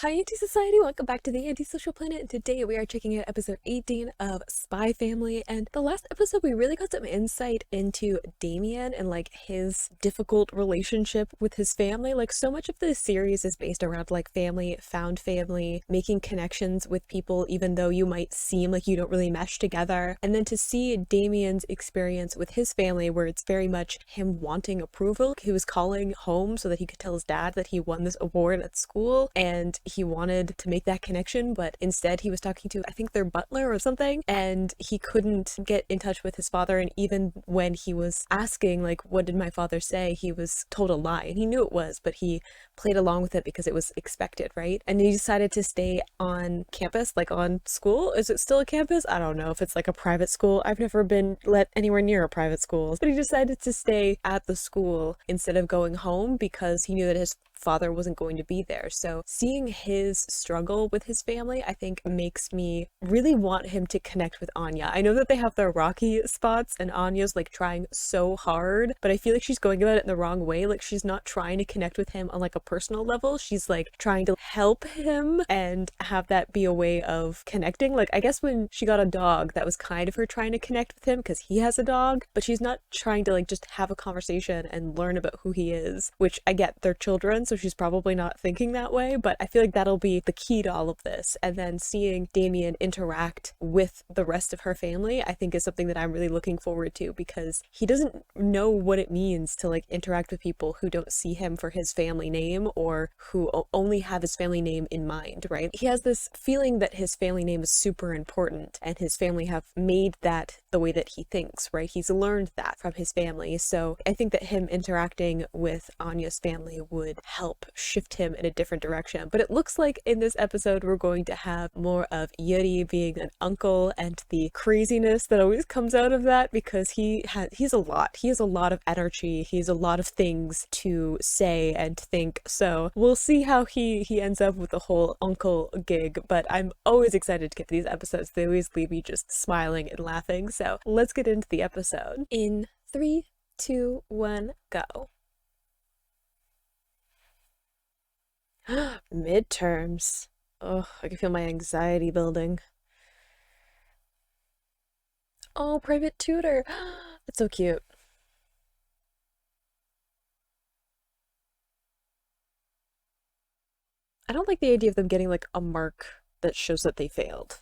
Hi, Anti-Society! Welcome back to the Antisocial Planet, and today we are checking out episode 18 of Spy Family, and the last episode we really got some insight into Damien and, like, his difficult relationship with his family. Like, so much of this series is based around, like, family, found family, making connections with people even though you might seem like you don't really mesh together, and then to see Damien's experience with his family where it's very much him wanting approval. He was calling home so that he could tell his dad that he won this award at school, and he wanted to make that connection, but instead he was talking to, I think, their butler or something, and he couldn't get in touch with his father. And even when he was asking, like, what did my father say, he was told a lie, and he knew it was, but he played along with it because it was expected, right? And he decided to stay on campus, like on school. Is it still a campus? I don't know if it's like a private school. I've never been let anywhere near a private school, but he decided to stay at the school instead of going home because he knew that his father wasn't going to be there. So seeing his struggle with his family, I think, makes me really want him to connect with Anya. I know that they have their rocky spots and Anya's like trying so hard, but I feel like she's going about it in the wrong way. Like, she's not trying to connect with him on like a personal level. She's like trying to help him and have that be a way of connecting. Like, I guess when she got a dog, that was kind of her trying to connect with him because he has a dog, but she's not trying to like just have a conversation and learn about who he is, which I get, they're children, so she's probably not thinking that way, but I feel like that'll be the key to all of this. And then seeing Damien interact with the rest of her family, I think, is something that I'm really looking forward to, because he doesn't know what it means to like interact with people who don't see him for his family name or who only have his family name in mind, right? He has this feeling that his family name is super important and his family have made that the way that he thinks, right? He's learned that from his family. So I think that him interacting with Anya's family would help shift him in a different direction. But it looks like in this episode we're going to have more of Yuri being an uncle and the craziness that always comes out of that, because he's a lot. He has a lot of energy. He's a lot of things to say and think. So we'll see how he ends up with the whole uncle gig, but I'm always excited to get to these episodes. They always leave me just smiling and laughing. So let's get into the episode. In 3, 2, 1, go. Midterms. Oh, I can feel my anxiety building. Oh, private tutor. That's so cute. I don't like the idea of them getting like a mark that shows that they failed.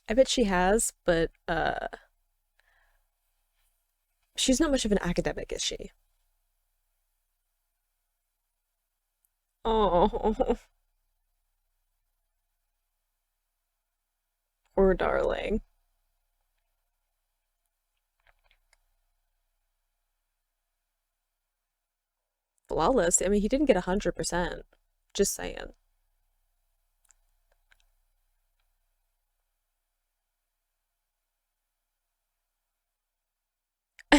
I bet she has, but she's not much of an academic, is she? Oh, poor darling. Flawless. I mean, he didn't get 100%. Just saying. I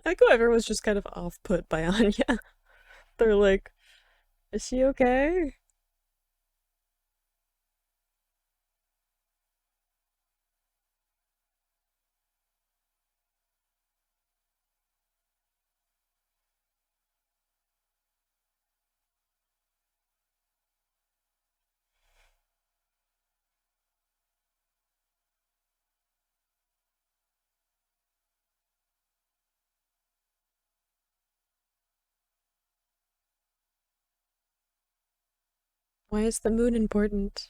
think everyone's just kind of off put by Anya. They're like, is she okay? Why is the moon important?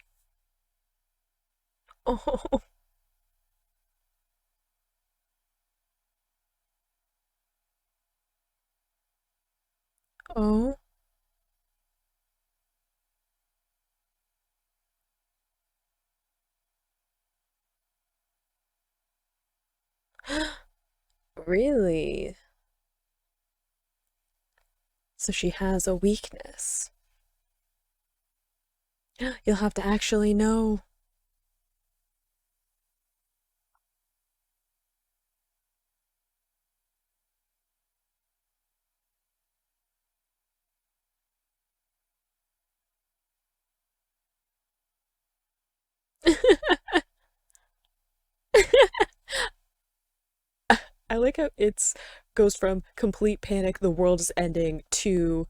Oh, oh, really? So she has a weakness. You'll have to actually know. I like how it's goes from complete panic, the world is ending, to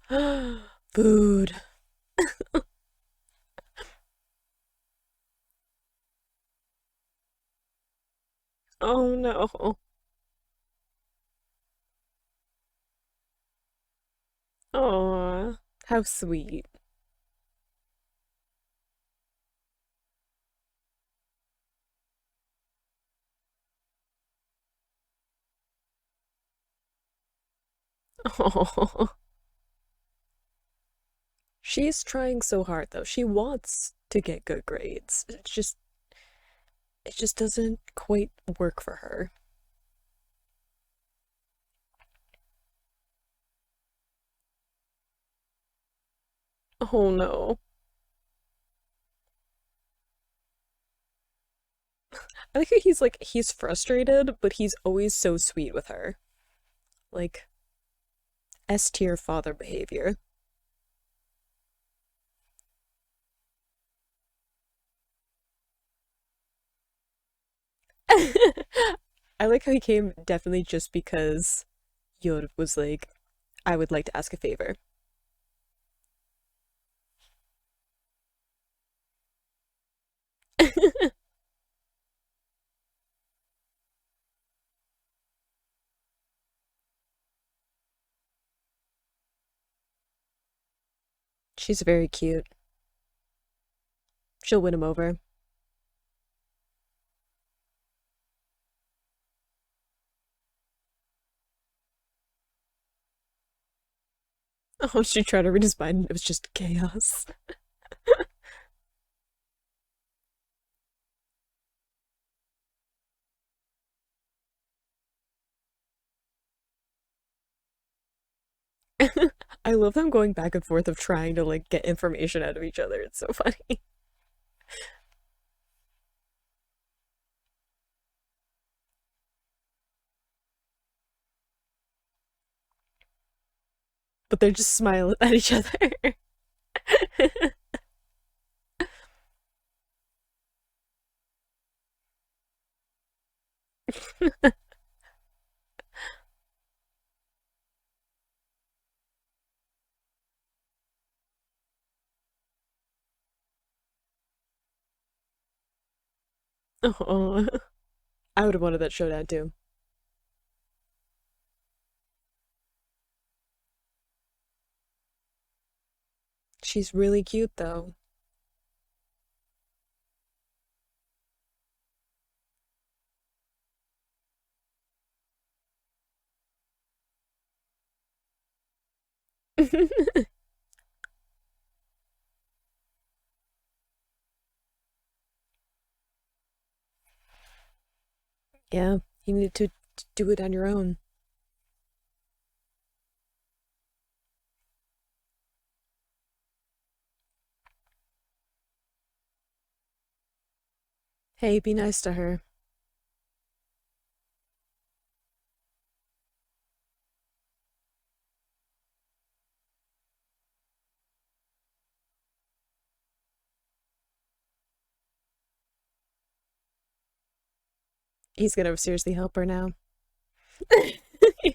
food. Oh no. Aw, how sweet. Oh, she's trying so hard though. She wants to get good grades. It just doesn't quite work for her. Oh no. I think he's frustrated, but he's always so sweet with her. Like S tier father behavior. I like how he came definitely just because Yod was like, I would like to ask a favor. She's very cute. She'll win him over. Oh, she tried to read his mind. It was just chaos. I love them going back and forth of trying to like get information out of each other. It's so funny. But they're just smiling at each other. Oh, I would have wanted that showdown too. She's really cute though. Yeah, you need to do it on your own. Hey, be nice to her. He's gonna seriously help her now. Yeah.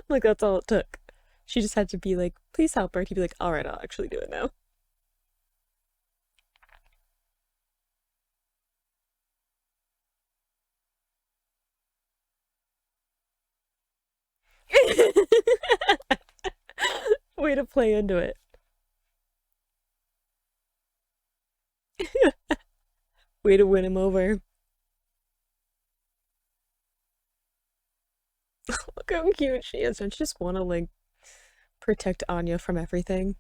Like that's all it took. She just had to be like, please help her. And he'd be like, all right, I'll actually do it now. Way to play into it. Way to win him over. Look how cute she is. Don't you just want to like protect Anya from everything?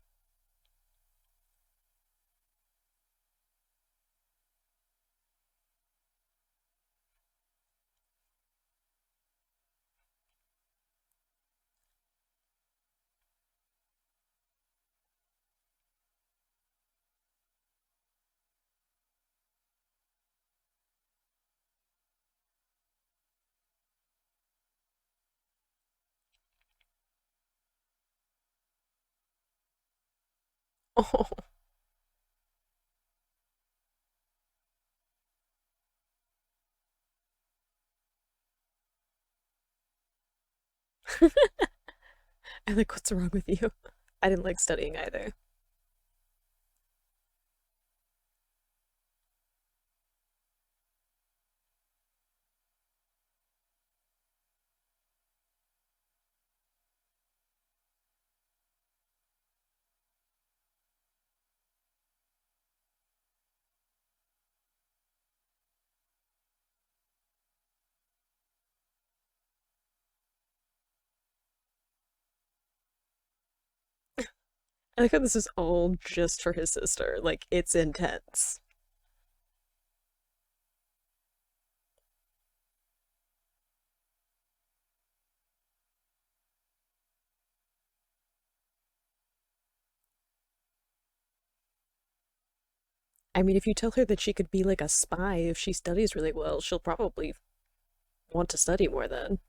Oh, I'm like, what's wrong with you? I didn't like studying either. I like how this is all just for his sister. Like, it's intense. I mean, if you tell her that she could be like a spy if she studies really well, she'll probably want to study more then.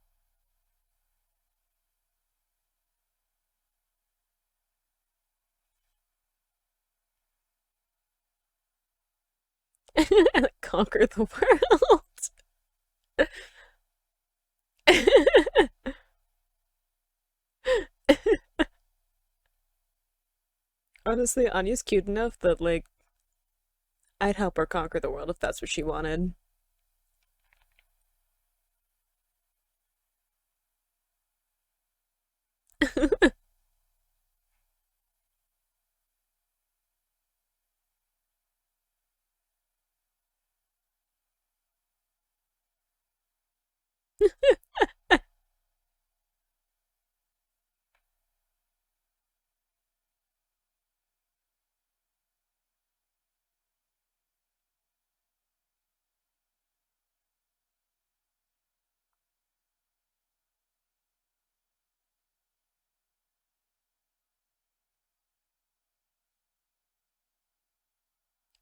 And like, conquer the world. Honestly, Anya's cute enough that, like, I'd help her conquer the world if that's what she wanted.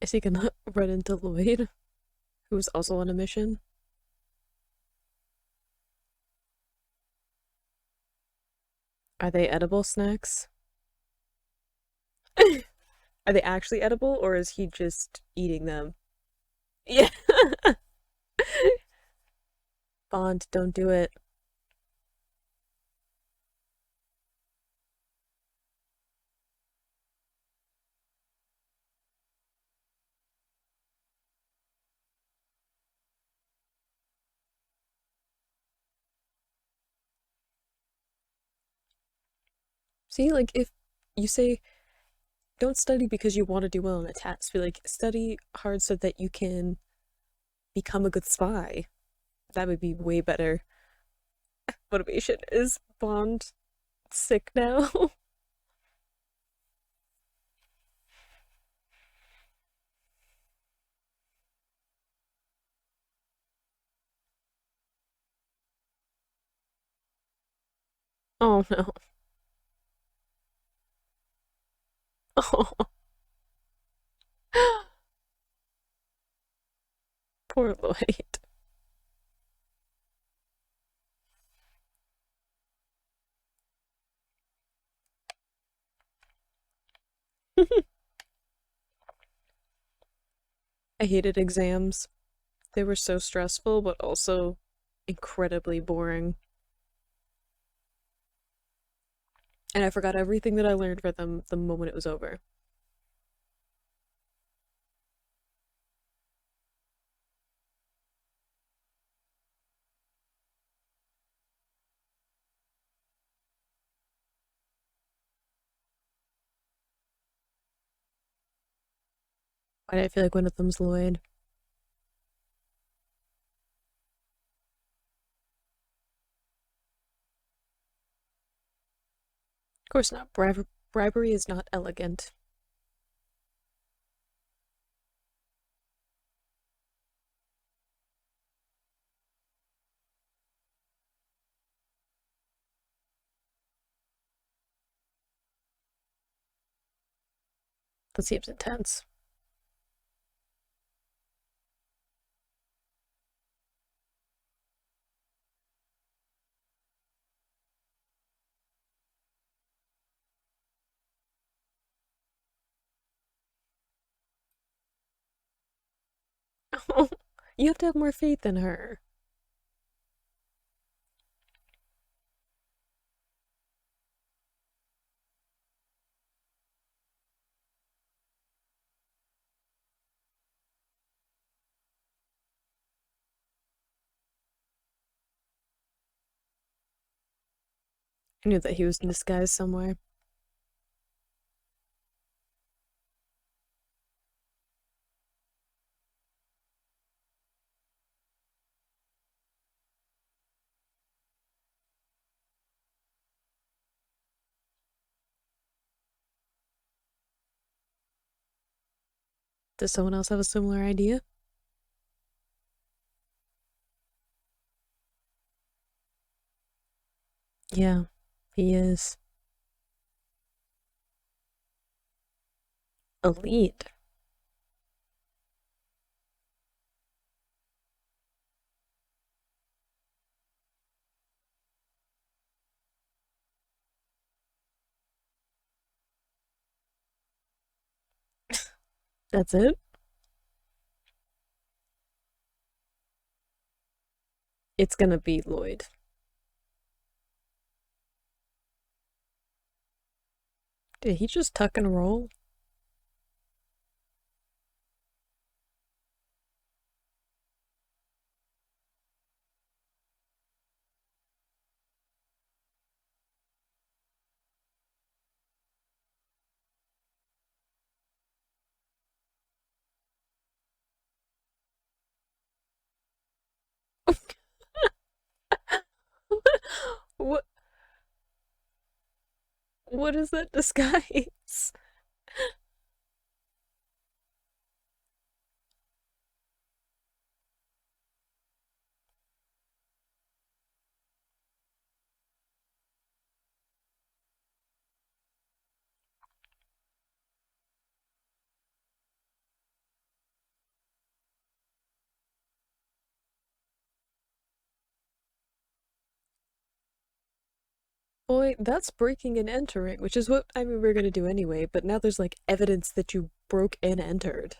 Is he gonna run into Lloyd, who's also on a mission? Are they edible snacks? Are they actually edible, or is he just eating them? Yeah. Bond, don't do it. See, like, if you say don't study because you want to do well on a test, be like, study hard so that you can become a good spy. That would be way better motivation. Is Bond sick now? Oh no. Oh, poor Lloyd. I hated exams. They were so stressful, but also incredibly boring. And I forgot everything that I learned for them the moment it was over. Why did I feel like one of them's Lloyd? Of course not. Bribery is not elegant. That seems intense. You have to have more faith in her. I knew that he was in disguise somewhere. Does someone else have a similar idea? Yeah, he is. Elite. That's it? It's gonna be Lloyd. Did he just tuck and roll? What what is that disguise? Boy, that's breaking and entering, which is what I mean we are gonna do anyway, but now there's like evidence that you broke and entered.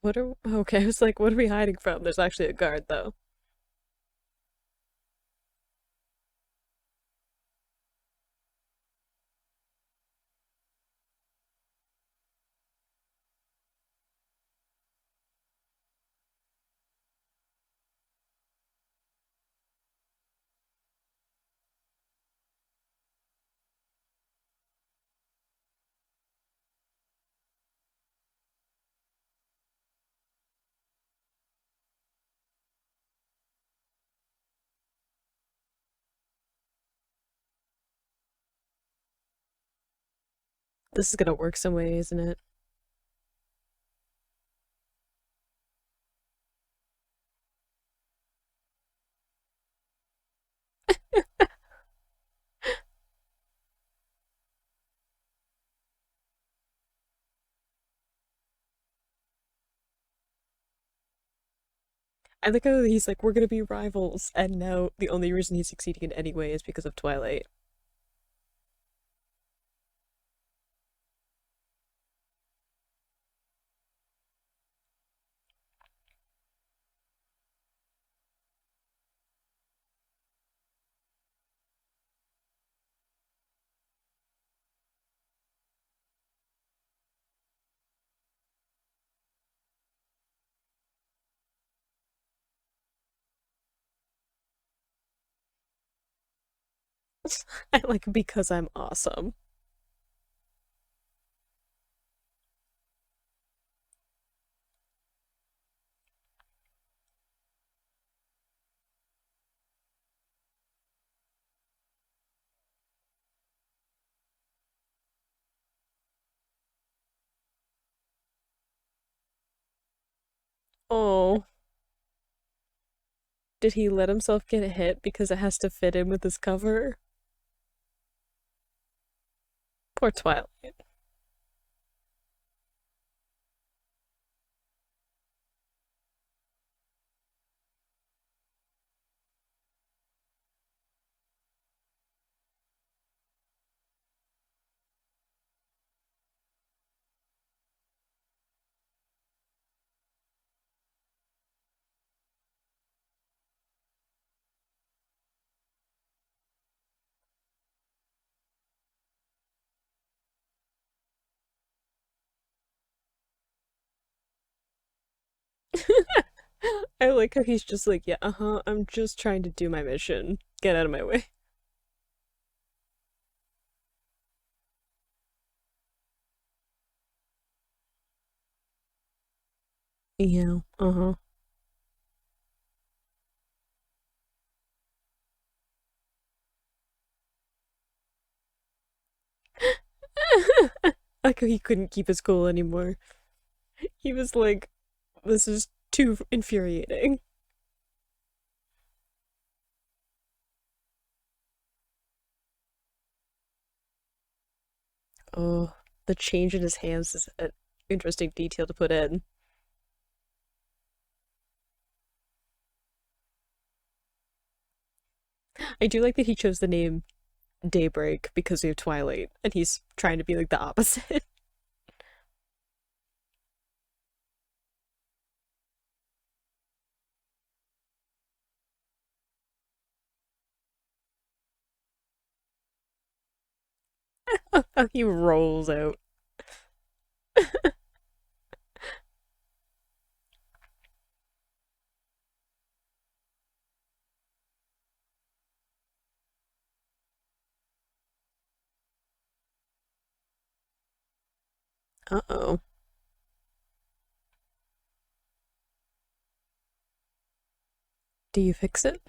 What are okay, I was like, what are we hiding from? There's actually a guard though. This is gonna work some way, isn't it? I like how he's like, we're gonna be rivals, and now the only reason he's succeeding in any way is because of Twilight. I like because I'm awesome. Oh, did he let himself get hit because it has to fit in with his cover? Poor Twilight. I like how he's just like, yeah, uh-huh, I'm just trying to do my mission. Get out of my way. Yeah, uh-huh. Like how he couldn't keep his cool anymore. He was like, this is too infuriating. Oh, the change in his hands is an interesting detail to put in. I do like that he chose the name Daybreak because of Twilight, and he's trying to be like the opposite. He rolls out. Uh-oh. Do you fix it?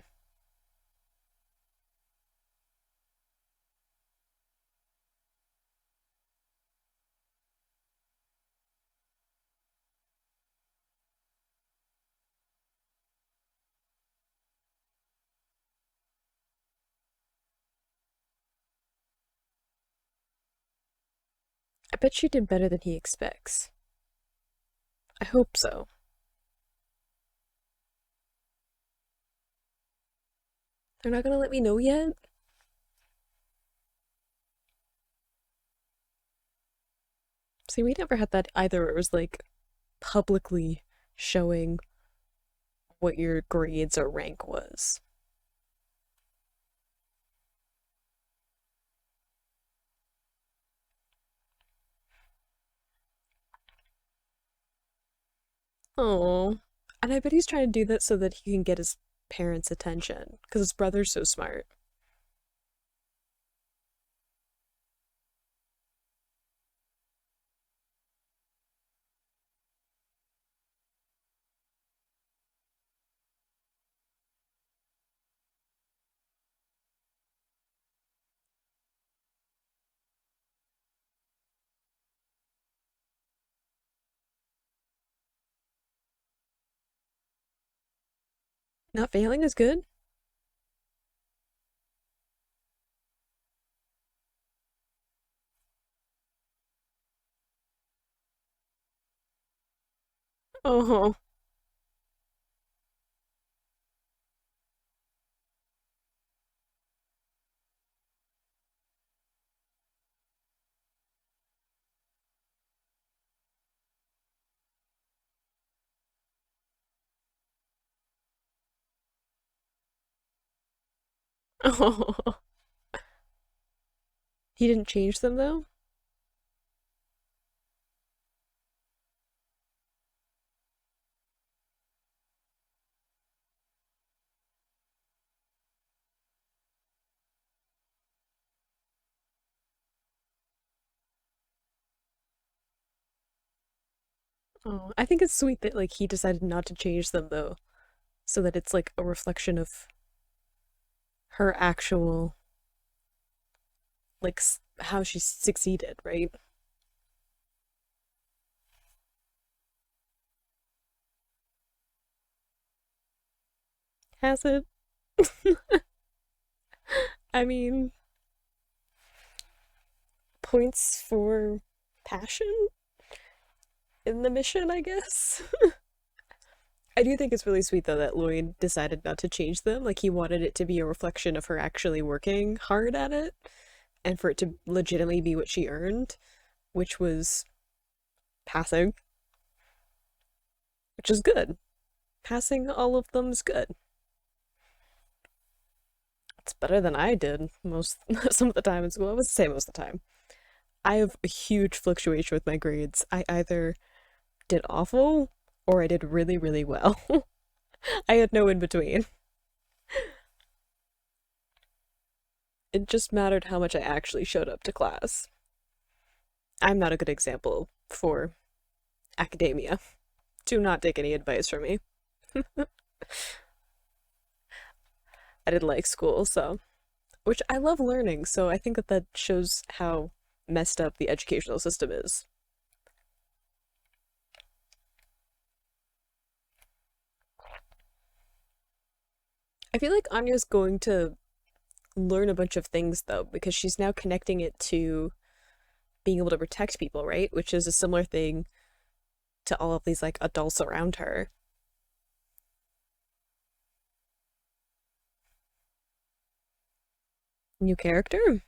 I bet she did better than he expects. I hope so. They're not gonna let me know yet? See, we never had that either. Where it was like publicly showing what your grades or rank was. Oh. And I bet he's trying to do that so that he can get his parents' attention. Because his brother's so smart. Not failing is good. Oh. Oh. He didn't change them though? Oh. I think it's sweet that like he decided not to change them though. So that it's like a reflection of her actual like how she succeeded, right? Has it? I mean, points for passion in the mission, I guess. I do think it's really sweet though that Lloyd decided not to change them. Like he wanted it to be a reflection of her actually working hard at it and for it to legitimately be what she earned, which was passing, which is good. Passing all of them is good. It's better than I did most some of the time in school. I would say most of the time. I have a huge fluctuation with my grades. I either did awful or I did really, really well. I had no in between. It just mattered how much I actually showed up to class. I'm not a good example for academia. Do not take any advice from me. I didn't like school, so. Which I love learning, so I think that that shows how messed up the educational system is. I feel like Anya's going to learn a bunch of things though, because she's now connecting it to being able to protect people, right? Which is a similar thing to all of these like adults around her. New character?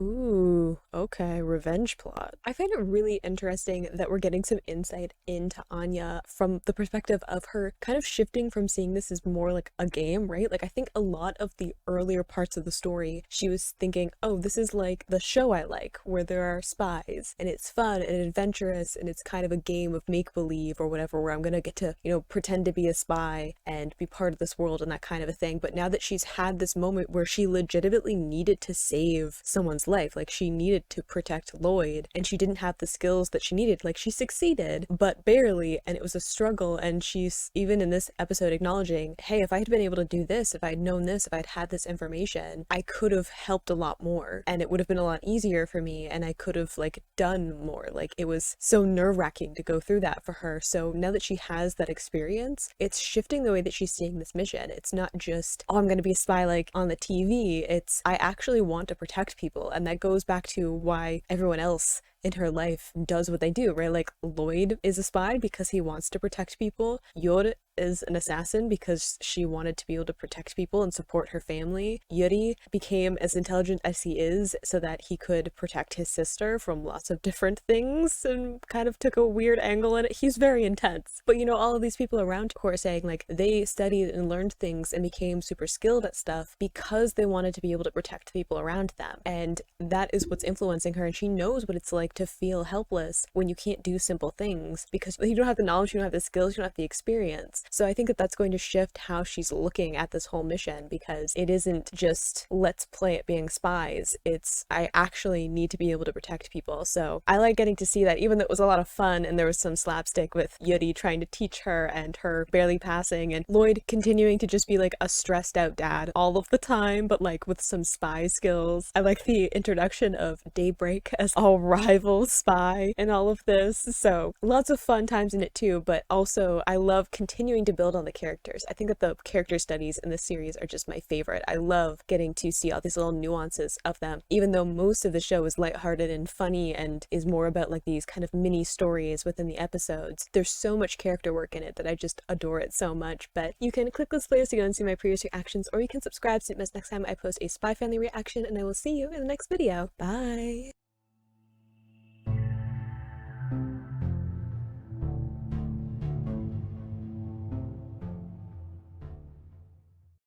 Ooh, okay, revenge plot. I find it really interesting that we're getting some insight into Anya from the perspective of her kind of shifting from seeing this as more like a game, right? Like, I think a lot of the earlier parts of the story, she was thinking, oh, this is like the show I like, where there are spies, and it's fun and adventurous, and it's kind of a game of make-believe or whatever, where I'm gonna get to, pretend to be a spy and be part of this world and that kind of a thing. But now that she's had this moment where she legitimately needed to save someone's life. Like she needed to protect Lloyd and she didn't have the skills that she needed. Like she succeeded, but barely, and it was a struggle. And she's even in this episode acknowledging, hey, if I had been able to do this, if I'd known this, if I'd had this information, I could have helped a lot more and it would have been a lot easier for me and I could have like done more. Like it was so nerve-wracking to go through that for her. So now that she has that experience, it's shifting the way that she's seeing this mission. It's not just, oh, I'm going to be a spy like on the TV. It's, I actually want to protect people. And that goes back to why everyone else in her life does what they do, right? Like Lloyd is a spy because he wants to protect people. Yor is an assassin because she wanted to be able to protect people and support her family. Yuri became as intelligent as he is so that he could protect his sister from lots of different things and kind of took a weird angle in it. He's very intense. But all of these people around her are saying like they studied and learned things and became super skilled at stuff because they wanted to be able to protect the people around them. And that is what's influencing her, and she knows what it's like to feel helpless when you can't do simple things because you don't have the knowledge, you don't have the skills, you don't have the experience. So I think that that's going to shift how she's looking at this whole mission, because it isn't just let's play at being spies, it's I actually need to be able to protect people. So I like getting to see that, even though it was a lot of fun and there was some slapstick with Yuri trying to teach her and her barely passing and Lloyd continuing to just be like a stressed out dad all of the time, but like with some spy skills. I like the introduction of Daybreak as all rival spy and all of this. So lots of fun times in it too, but also I love continuing to build on the characters. I think that the character studies in this series are just my favorite. I love getting to see all these little nuances of them, even though most of the show is lighthearted and funny and is more about like these kind of mini stories within the episodes. There's so much character work in it that I just adore it so much. But you can click this playlist to go and see my previous reactions, or you can subscribe so you miss next time I post a Spy Family reaction, and I will see you in the next video. Bye!